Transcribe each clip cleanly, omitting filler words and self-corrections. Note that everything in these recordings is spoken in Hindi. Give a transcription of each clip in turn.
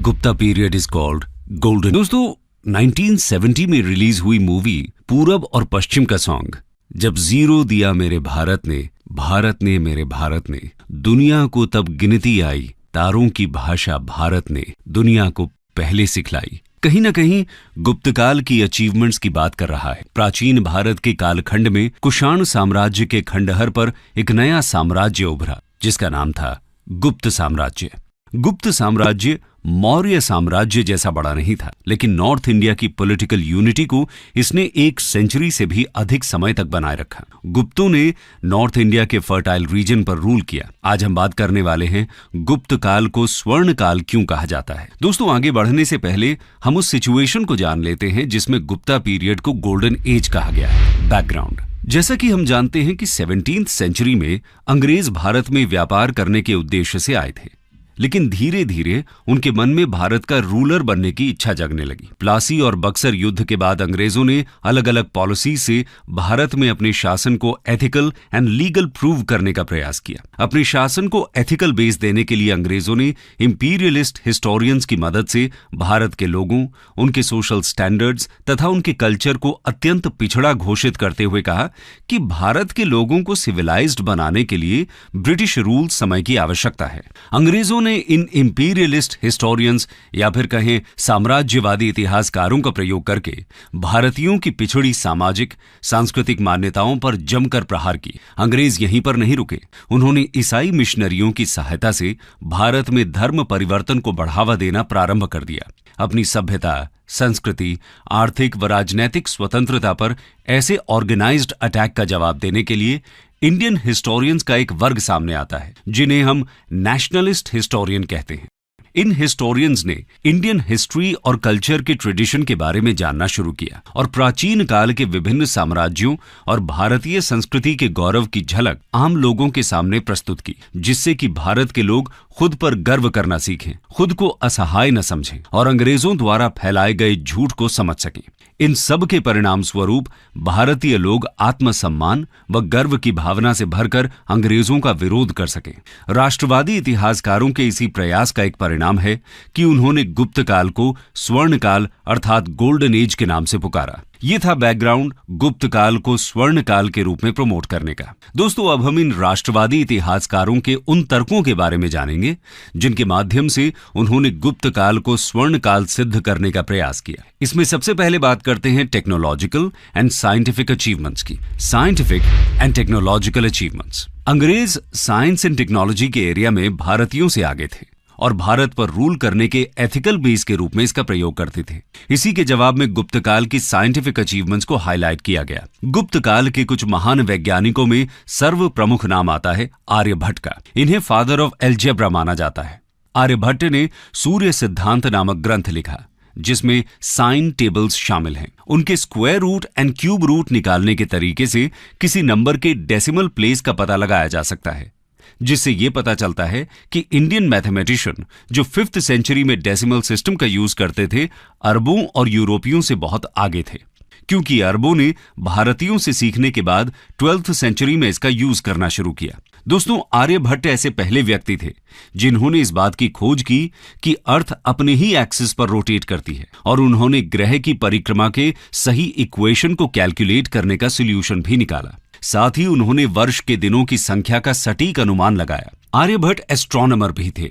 Gupta period is called golden. दोस्तों 1970 में रिलीज हुई मूवी पूरब और पश्चिम का सॉन्ग जब जीरो दिया मेरे भारत ने मेरे भारत ने, दुनिया को तब गिनती आई, तारों की भाषा भारत ने दुनिया को पहले सिखलाई। कहीं ना कहीं गुप्तकाल की अचीवमेंट्स की बात कर रहा है। प्राचीन भारत के कालखंड में कुषाण साम्राज्य के खंडहर पर एक नया साम्राज्य उभरा जिसका नाम था गुप्त साम्राज्य। गुप्त साम्राज्य मौर्य साम्राज्य जैसा बड़ा नहीं था, लेकिन नॉर्थ इंडिया की पॉलिटिकल यूनिटी को इसने 1 सेंचुरी से भी अधिक समय तक बनाए रखा। गुप्तों ने नॉर्थ इंडिया के फर्टाइल रीजन पर रूल किया। आज हम बात करने वाले हैं गुप्त काल को स्वर्ण काल क्यों कहा जाता है। दोस्तों आगे बढ़ने से पहले हम उस सिचुएशन को जान लेते हैं जिसमें गुप्ता पीरियड को गोल्डन एज कहा गया है। बैकग्राउंड, जैसा कि हम जानते हैं कि 17th सेंचुरी में अंग्रेज भारत में व्यापार करने के उद्देश्य से आए थे, लेकिन धीरे धीरे उनके मन में भारत का रूलर बनने की इच्छा जगने लगी। प्लासी और बक्सर युद्ध के बाद अंग्रेजों ने अलग अलग पॉलिसी से भारत में अपने शासन को एथिकल एंड लीगल प्रूव करने का प्रयास किया। अपने शासन को एथिकल बेस देने के लिए अंग्रेजों ने इंपीरियलिस्ट हिस्टोरियंस की मदद से भारत के लोगों, उनके सोशल स्टैंडर्ड्स तथा उनके कल्चर को अत्यंत पिछड़ा घोषित करते हुए कहा कि भारत के लोगों को सिविलाइज्ड बनाने के लिए ब्रिटिश रूल समय की आवश्यकता है। अंग्रेजों ने इन इंपीरियलिस्ट हिस्टोरियंस या फिर कहें साम्राज्यवादी इतिहासकारों का प्रयोग करके भारतीयों की पिछड़ी सामाजिक सांस्कृतिक मान्यताओं पर जमकर प्रहार की। अंग्रेज यहीं पर नहीं रुके, उन्होंने ईसाई मिशनरियों की सहायता से भारत में धर्म परिवर्तन को बढ़ावा देना प्रारंभ कर दिया। अपनी सभ्यता, संस्कृति, आर्थिक व राजनैतिक स्वतंत्रता पर ऐसे ऑर्गेनाइज्ड अटैक का जवाब देने के लिए इंडियन हिस्टोरियंस का एक वर्ग सामने आता है जिन्हें हम नेशनलिस्ट हिस्टोरियन कहते हैं। इन हिस्टोरियंस ने इंडियन हिस्ट्री और कल्चर के ट्रेडिशन के बारे में जानना शुरू किया और प्राचीन काल के विभिन्न साम्राज्यों और भारतीय संस्कृति के गौरव की झलक आम लोगों के सामने प्रस्तुत की, जिससे कि भारत के लोग खुद पर गर्व करना सीखें, खुद को असहाय न समझें और अंग्रेजों द्वारा फैलाए गए झूठ को समझ सकें। इन सब के परिणाम स्वरूप भारतीय लोग आत्मसम्मान व गर्व की भावना से भरकर अंग्रेजों का विरोध कर सकें। राष्ट्रवादी इतिहासकारों के इसी प्रयास का एक परिणाम है कि उन्होंने गुप्त काल को स्वर्ण काल अर्थात गोल्डन एज के नाम से पुकारा। ये था बैकग्राउंड गुप्त काल को स्वर्ण काल के रूप में प्रमोट करने का। दोस्तों अब हम इन राष्ट्रवादी इतिहासकारों के उन तर्कों के बारे में जानेंगे जिनके माध्यम से उन्होंने गुप्त काल को स्वर्ण काल सिद्ध करने का प्रयास किया। इसमें सबसे पहले बात करते हैं टेक्नोलॉजिकल एंड साइंटिफिक अचीवमेंट्स की। साइंटिफिक एंड टेक्नोलॉजिकल अचीवमेंट्स, अंग्रेज साइंस एंड टेक्नोलॉजी के एरिया में भारतीयों से आगे थे और भारत पर रूल करने के एथिकल बेस के रूप में इसका प्रयोग करते थे। इसी के जवाब में गुप्त काल की साइंटिफिक अचीवमेंट्स को हाईलाइट किया गया। गुप्त काल के कुछ महान वैज्ञानिकों में सर्व प्रमुख नाम आता है आर्यभट्ट का। इन्हें फादर ऑफ एल्जेब्रा माना जाता है। आर्यभट्ट ने सूर्य सिद्धांत नामक ग्रंथ लिखा जिसमें साइन टेबल्स शामिल हैं। उनके square root and cube root निकालने के तरीके से किसी नंबर के डेसिमल प्लेस का पता लगाया जा सकता है, जिससे यह पता चलता है कि इंडियन मैथमेटिशियन जो 5th सेंचुरी में डेसिमल सिस्टम का यूज करते थे, अरबों और यूरोपियों से बहुत आगे थे, क्योंकि अरबों ने भारतीयों से सीखने के बाद 12th सेंचुरी में इसका यूज करना शुरू किया। दोस्तों आर्यभट्ट ऐसे पहले व्यक्ति थे जिन्होंने इस बात की खोज की कि अर्थ अपने ही एक्सिस पर रोटेट करती है और उन्होंने ग्रह की परिक्रमा के सही इक्वेशन को कैलकुलेट करने का सोल्यूशन भी निकाला। साथ ही उन्होंने वर्ष के दिनों की संख्या का सटीक अनुमान लगाया। आर्यभट्ट एस्ट्रोनॉमर भी थे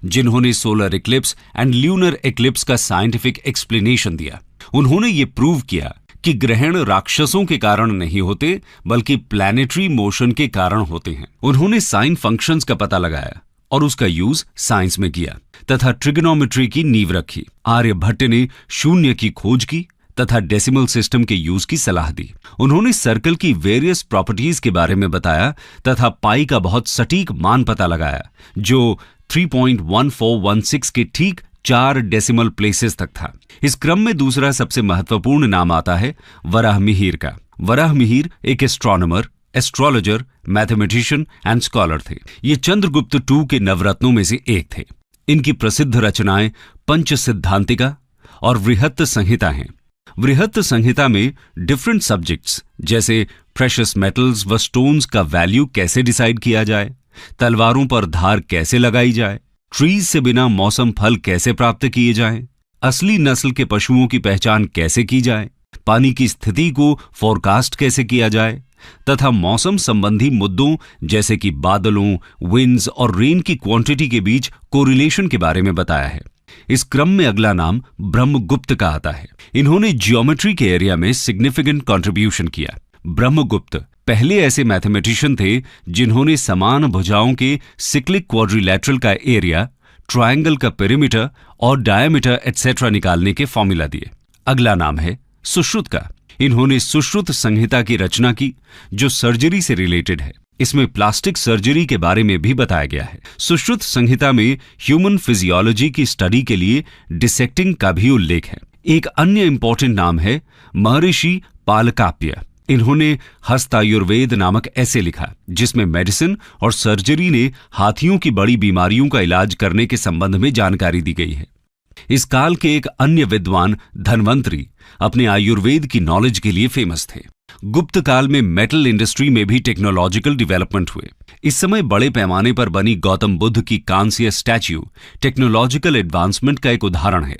जिन्होंने solar Eclipse and lunar Eclipse का साइंटिफिक एक्सप्लेनेशन दिया। उन्होंने ये प्रूव किया कि ग्रहण राक्षसों के कारण नहीं होते बल्कि प्लैनेटरी मोशन के कारण होते हैं। उन्होंने साइन फंक्शंस का पता लगाया और उसका यूज साइंस में किया तथा ट्रिग्नोमेट्री की नींव रखी। आर्यभट्ट ने शून्य की खोज की तथा डेसिमल सिस्टम के यूज की सलाह दी। उन्होंने सर्कल की वेरियस प्रॉपर्टीज के बारे में बताया तथा पाई का बहुत सटीक मान पता लगाया जो 3.1416 के ठीक 4 डेसिमल प्लेसेस तक था। इस क्रम में दूसरा सबसे महत्वपूर्ण नाम आता है वराहमिहिर का। वराहमिहिर एक astronomer, astrologer, mathematician and scholar थे। ये चंद्रगुप्त II के नवरत्नों में से एक थे। इनकी प्रसिद्ध रचनाएं पंच सिद्धांतिका और वृहत्त संहिता हैं। वृहत्त संहिता में डिफरेंट सब्जेक्ट्स जैसे प्रेशियस मेटल्स व स्टोन्स का वैल्यू कैसे डिसाइड किया जाए, तलवारों पर धार कैसे लगाई जाए, ट्रीज से बिना मौसम फल कैसे प्राप्त किए जाएं, असली नस्ल के पशुओं की पहचान कैसे की जाए, पानी की स्थिति को फोरकास्ट कैसे किया जाए तथा मौसम संबंधी मुद्दों जैसे कि बादलों, विंड्स और रेन की क्वांटिटी के बीच कोरिलेशन के बारे में बताया है। इस क्रम में अगला नाम ब्रह्मगुप्त का आता है। इन्होंने जियोमेट्री के एरिया में सिग्निफिकेंट कंट्रीब्यूशन किया। ब्रह्मगुप्त पहले ऐसे मैथमेटिशियन थे जिन्होंने समान भुजाओं के सिक्लिक क्वाड्रिलैटरल का एरिया, ट्रायंगल का पेरीमीटर और डायमीटर एटसेट्रा निकालने के फॉर्मूला दिए। अगला नाम है सुश्रुत का। इन्होंने सुश्रुत संहिता की रचना की जो सर्जरी से रिलेटेड है। इसमें प्लास्टिक सर्जरी के बारे में भी बताया गया है। सुश्रुत संहिता में ह्यूमन फिजियोलॉजी की स्टडी के लिए डिसेक्टिंग का भी उल्लेख है। एक अन्य इंपॉर्टेंट नाम है महर्षि पालकाप्य। इन्होंने हस्तायुर्वेद नामक ऐसे लिखा जिसमें मेडिसिन और सर्जरी ने हाथियों की बड़ी बीमारियों का इलाज करने के संबंध में जानकारी दी गई है। इस काल के एक अन्य विद्वान धन्वंतरी अपने आयुर्वेद की नॉलेज के लिए फेमस थे। गुप्त काल में मेटल इंडस्ट्री में भी टेक्नोलॉजिकल डेवलपमेंट हुए। इस समय बड़े पैमाने पर बनी गौतम बुद्ध की कांस्य स्टैच्यू टेक्नोलॉजिकल एडवांसमेंट का एक उदाहरण है।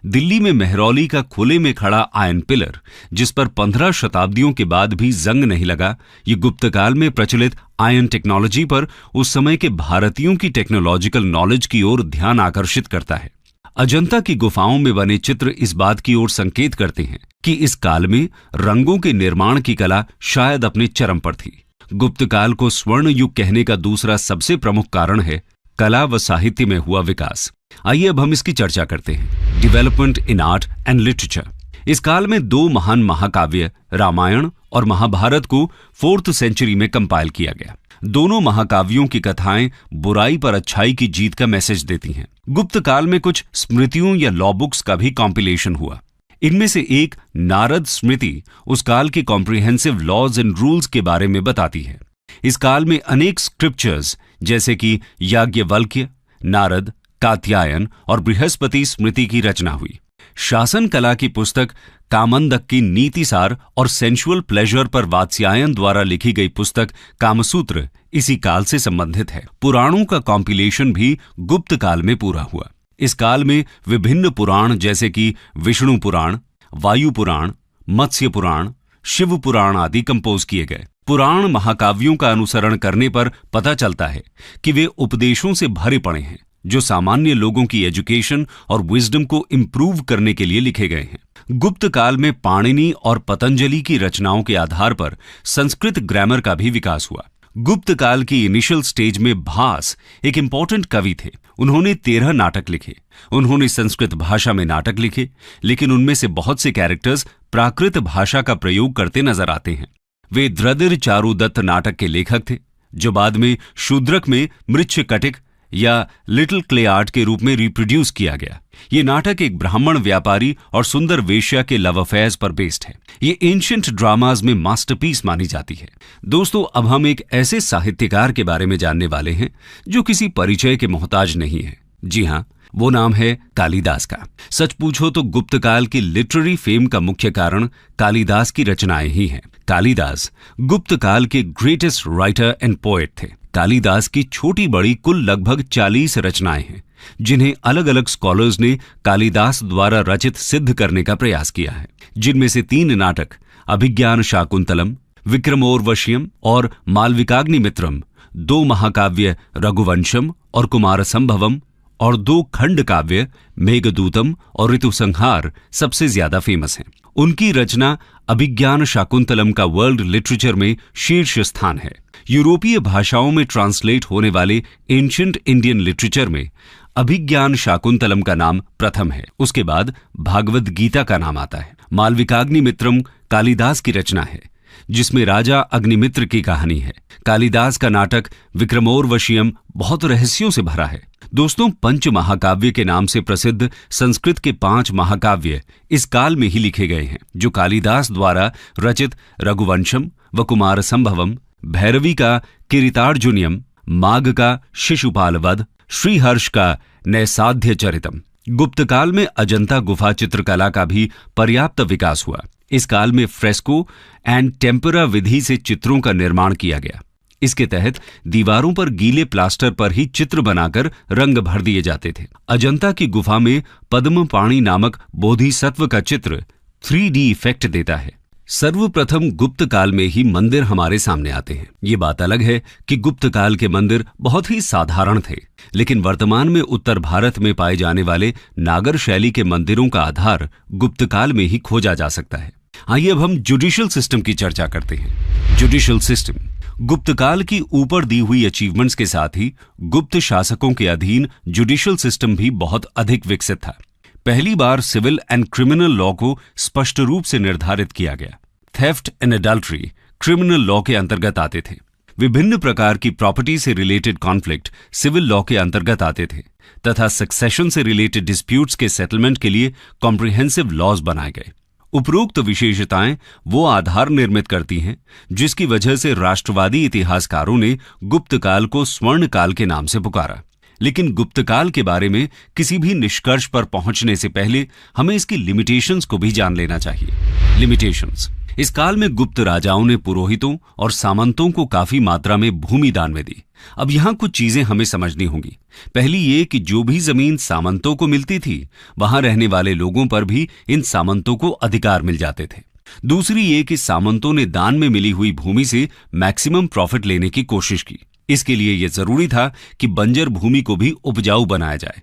दिल्ली में मेहरौली का खुले में खड़ा आयन पिलर, जिस पर 15 शताब्दियों के बाद भी जंग नहीं लगा, ये गुप्त काल में प्रचलित आयन टेक्नोलॉजी पर उस समय के भारतीयों की टेक्नोलॉजिकल नॉलेज की ओर ध्यान आकर्षित करता है। अजंता की गुफाओं में बने चित्र इस बात की ओर संकेत करते हैं कि इस काल में रंगों के निर्माण की कला शायद अपने चरम पर थी। गुप्त काल को स्वर्ण युग कहने का दूसरा सबसे प्रमुख कारण है कला व साहित्य में हुआ विकास। आइए अब हम इसकी चर्चा करते हैं। Development in art and literature. इस काल में 2 महान महाकाव्य रामायण और महाभारत को 4th सेंचुरी में कंपाइल किया गया। दोनों महाकाव्यों की कथाएं बुराई पर अच्छाई की जीत का मैसेज देती हैं। गुप्त काल में कुछ स्मृतियों या लॉ बुक्स का भी कॉम्पिलेशन हुआ। इनमें से एक नारद स्मृति उस काल के कॉम्प्रिहेंसिव लॉज एंड रूल्स के बारे में बताती है। इस काल में अनेक स्क्रिप्चर्स जैसे कि याज्ञवल्क्य, नारद, कात्यायन और बृहस्पति स्मृति की रचना हुई। शासन कला की पुस्तक कामंदक की नीतिसार और सेंशुअल प्लेजर पर वात्स्यायन द्वारा लिखी गई पुस्तक कामसूत्र इसी काल से संबंधित है। पुराणों का कॉम्पिलेशन भी गुप्त काल में पूरा हुआ। इस काल में विभिन्न पुराण जैसे कि विष्णु पुराण, वायु पुराण, मत्स्य पुराण, शिव पुराण आदि कंपोज किए गए। पुराण महाकाव्यों का अनुसरण करने पर पता चलता है कि वे उपदेशों से भरे पड़े हैं जो सामान्य लोगों की एजुकेशन और विजडम को इंप्रूव करने के लिए लिखे गए हैं। गुप्त काल में पाणिनि और पतंजलि की रचनाओं के आधार पर संस्कृत ग्रामर का भी विकास हुआ। गुप्त काल की इनिशियल स्टेज में भास एक इंपॉर्टेंट कवि थे। उन्होंने 13 नाटक लिखे। उन्होंने संस्कृत भाषा में नाटक लिखे, लेकिन उनमें से बहुत से कैरेक्टर्स प्राकृत भाषा का प्रयोग करते नजर आते हैं। वे द्रदिर चारुदत्त नाटक के लेखक थे जो बाद में शूद्रक में मृच्छकटिक या लिटिल क्ले आर्ट के रूप में रिप्रोड्यूस किया गया। ये नाटक एक ब्राह्मण व्यापारी और सुंदर वेश्या के लव अफेयर्स पर बेस्ड है। ये एंशिएंट ड्रामाज में मास्टरपीस मानी जाती है। दोस्तों, अब हम एक ऐसे साहित्यकार के बारे में जानने वाले हैं जो किसी परिचय के मोहताज नहीं है। जी हाँ, वो नाम है कालिदास का। सच पूछो तो गुप्त काल की लिटरेरी फेम का मुख्य कारण कालिदास की रचनाएं ही हैं। कालिदास गुप्त काल के ग्रेटेस्ट राइटर एंड पोएट थे। कालिदास की छोटी बड़ी कुल लगभग 40 रचनाएं हैं जिन्हें अलग अलग स्कॉलर्स ने कालिदास द्वारा रचित सिद्ध करने का प्रयास किया है। जिनमें से 3 नाटक अभिज्ञान शाकुंतलम, विक्रमोर्वशीयम और मालविकाग्निमित्रम, 2 महाकाव्य रघुवंशम और कुमार संभवम और 2 खंड काव्य मेघदूतम और ऋतुसंहार सबसे ज्यादा फेमस हैं। उनकी रचना अभिज्ञान शाकुंतलम का वर्ल्ड लिटरेचर में शीर्ष स्थान है। यूरोपीय भाषाओं में ट्रांसलेट होने वाले एंशिएंट इंडियन लिटरेचर में अभिज्ञान शाकुंतलम का नाम प्रथम है। उसके बाद भागवत गीता का नाम आता है। मालविकाग्निमित्रम कालिदास की रचना है जिसमें राजा अग्निमित्र की कहानी है। कालिदास का नाटक विक्रमोर्वशीयम बहुत रहस्यों से भरा है। दोस्तों, पंच महाकाव्य के नाम से प्रसिद्ध संस्कृत के 5 महाकाव्य इस काल में ही लिखे गए हैं जो कालिदास द्वारा रचित रघुवंशम व कुमार संभवम, भैरवी का किरीटार्जुनियम, माघ का शिशुपाल वध, श्रीहर्ष का नैसाध्य चरितम। गुप्त काल में अजंता गुफा चित्रकला का भी पर्याप्त विकास हुआ। इस काल में फ्रेस्को एंड टेम्परा विधि से चित्रों का निर्माण किया गया। इसके तहत दीवारों पर गीले प्लास्टर पर ही चित्र बनाकर रंग भर दिए जाते थे। अजंता की गुफा में पद्म पाणी नामक बोधिसत्व का चित्र 3D इफेक्ट देता है। सर्वप्रथम गुप्त काल में ही मंदिर हमारे सामने आते हैं। ये बात अलग है कि गुप्त काल के मंदिर बहुत ही साधारण थे, लेकिन वर्तमान में उत्तर भारत में पाए जाने वाले नागर शैली के मंदिरों का आधार गुप्त काल में ही खोजा जा सकता है। आइए अब हम जुडिशियल सिस्टम की चर्चा करते हैं। जुडिशियल सिस्टम गुप्त काल की ऊपर दी हुई अचीवमेंट्स के साथ ही गुप्त शासकों के अधीन जुडिशियल सिस्टम भी बहुत अधिक विकसित था। पहली बार सिविल एंड क्रिमिनल लॉ को स्पष्ट रूप से निर्धारित किया गया। Theft and adultery criminal law के अंतर्गत आते थे। विभिन्न प्रकार की प्रॉपर्टी से रिलेटेड कॉन्फ्लिक्ट सिविल लॉ के अंतर्गत आते थे तथा सक्सेशन से रिलेटेड डिस्प्यूट्स के सेटलमेंट के लिए कॉम्प्रिहेंसिव लॉज बनाए गए। उपरोक्त विशेषताएं वो आधार निर्मित करती हैं जिसकी वजह से राष्ट्रवादी इतिहासकारों ने गुप्त काल को स्वर्ण काल के नाम से पुकारा। लेकिन गुप्त काल के बारे में किसी भी निष्कर्ष पर पहुंचने से पहले हमें इसकी लिमिटेशंस को भी जान लेना चाहिए। लिमिटेशंस इस काल में गुप्त राजाओं ने पुरोहितों और सामंतों को काफी मात्रा में भूमि दान में दी। अब यहां कुछ चीजें हमें समझनी होंगी। पहली ये कि जो भी जमीन सामंतों को मिलती थी वहां रहने वाले लोगों पर भी इन सामंतों को अधिकार मिल जाते थे। दूसरी ये कि सामंतों ने दान में मिली हुई भूमि से मैक्सिमम प्रॉफिट लेने की कोशिश की। इसके लिए यह जरूरी था कि बंजर भूमि को भी उपजाऊ बनाया जाए।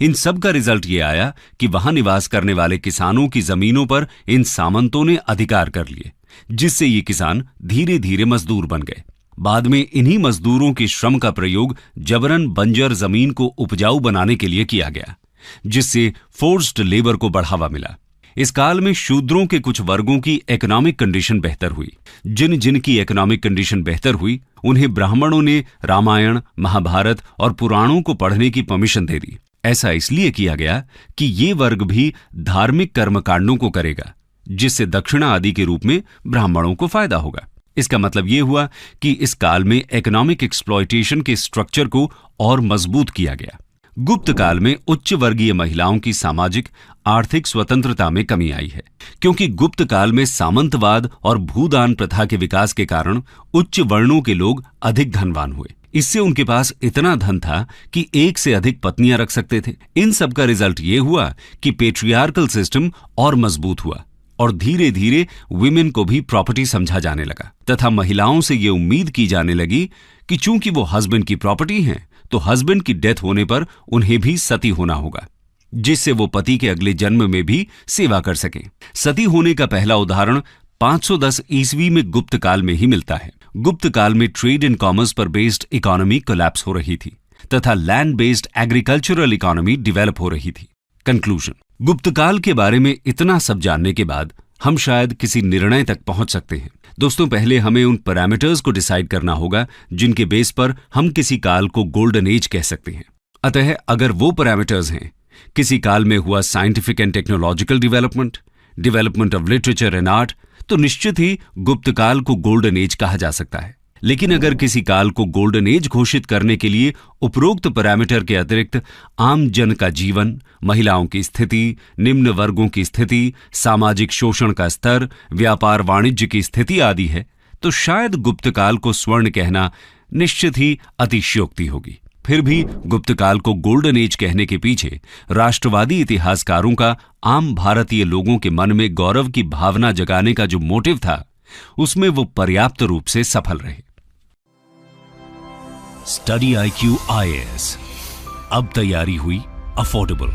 इन सब का रिजल्ट ये आया कि वहां निवास करने वाले किसानों की जमीनों पर इन सामंतों ने अधिकार कर लिए, जिससे ये किसान धीरे धीरे मजदूर बन गए। बाद में इन्हीं मजदूरों के श्रम का प्रयोग जबरन बंजर जमीन को उपजाऊ बनाने के लिए किया गया, जिससे फोर्स्ड लेबर को बढ़ावा मिला। इस काल में शूद्रों के कुछ वर्गों की इकोनॉमिक कंडीशन बेहतर हुई। जिन जिन की इकोनॉमिक कंडीशन बेहतर हुई उन्हें ब्राह्मणों ने रामायण, महाभारत और पुराणों को पढ़ने की परमिशन दे दी। ऐसा इसलिए किया गया कि ये वर्ग भी धार्मिक कर्मकांडों को करेगा, जिससे दक्षिणा आदि के रूप में ब्राह्मणों को फायदा होगा। इसका मतलब यह हुआ कि इस काल में इकोनॉमिक एक्सप्लॉयटेशन के स्ट्रक्चर को और मजबूत किया गया। गुप्त काल में उच्च वर्गीय महिलाओं की सामाजिक आर्थिक स्वतंत्रता में कमी आई है, क्योंकि गुप्त काल में सामंतवाद और भूदान प्रथा के विकास के कारण उच्च वर्णों के लोग अधिक धनवान हुए। इससे उनके पास इतना धन था कि एक से अधिक पत्नियां रख सकते थे। इन सब का रिजल्ट ये हुआ कि पेट्रियार्कल सिस्टम और मजबूत हुआ और धीरे धीरे विमेन को भी प्रॉपर्टी समझा जाने लगा तथा महिलाओं से ये उम्मीद की जाने लगी कि चूंकि वो हस्बैंड की प्रॉपर्टी हैं, तो हस्बैंड की डेथ होने पर उन्हें भी सती होना होगा, जिससे वो पति के अगले जन्म में भी सेवा कर सकें। सती होने का पहला उदाहरण 510 ईस्वी में गुप्त काल में ही मिलता है। गुप्त काल में ट्रेड एंड कॉमर्स पर बेस्ड इकोनॉमी कोलैप्स हो रही थी तथा land based agricultural economy develop हो रही थी। कंक्लूजन, गुप्त काल के बारे में इतना सब जानने के बाद हम शायद किसी निर्णय तक पहुंच सकते हैं। दोस्तों, पहले हमें उन पैरामीटर्स को डिसाइड करना होगा जिनके बेस पर हम किसी काल को गोल्डन एज कह सकते हैं। अतः अगर वो पैरामीटर्स हैं किसी काल में हुआ scientific and technological development of literature and art, तो निश्चित ही गुप्त काल को गोल्डन एज कहा जा सकता है। लेकिन अगर किसी काल को गोल्डन एज घोषित करने के लिए उपरोक्त पैरामीटर के अतिरिक्त आम जन का जीवन, महिलाओं की स्थिति, निम्न वर्गों की स्थिति, सामाजिक शोषण का स्तर, व्यापार वाणिज्य की स्थिति आदि है, तो शायद गुप्त काल को स्वर्ण कहना निश्चित ही अतिशयोक्ति होगी। फिर भी गुप्त काल को गोल्डन एज कहने के पीछे राष्ट्रवादी इतिहासकारों का आम भारतीय लोगों के मन में गौरव की भावना जगाने का जो मोटिव था, उसमें वो पर्याप्त रूप से सफल रहे। स्टडी IQ IAS अब तैयारी हुई अफोर्डेबल।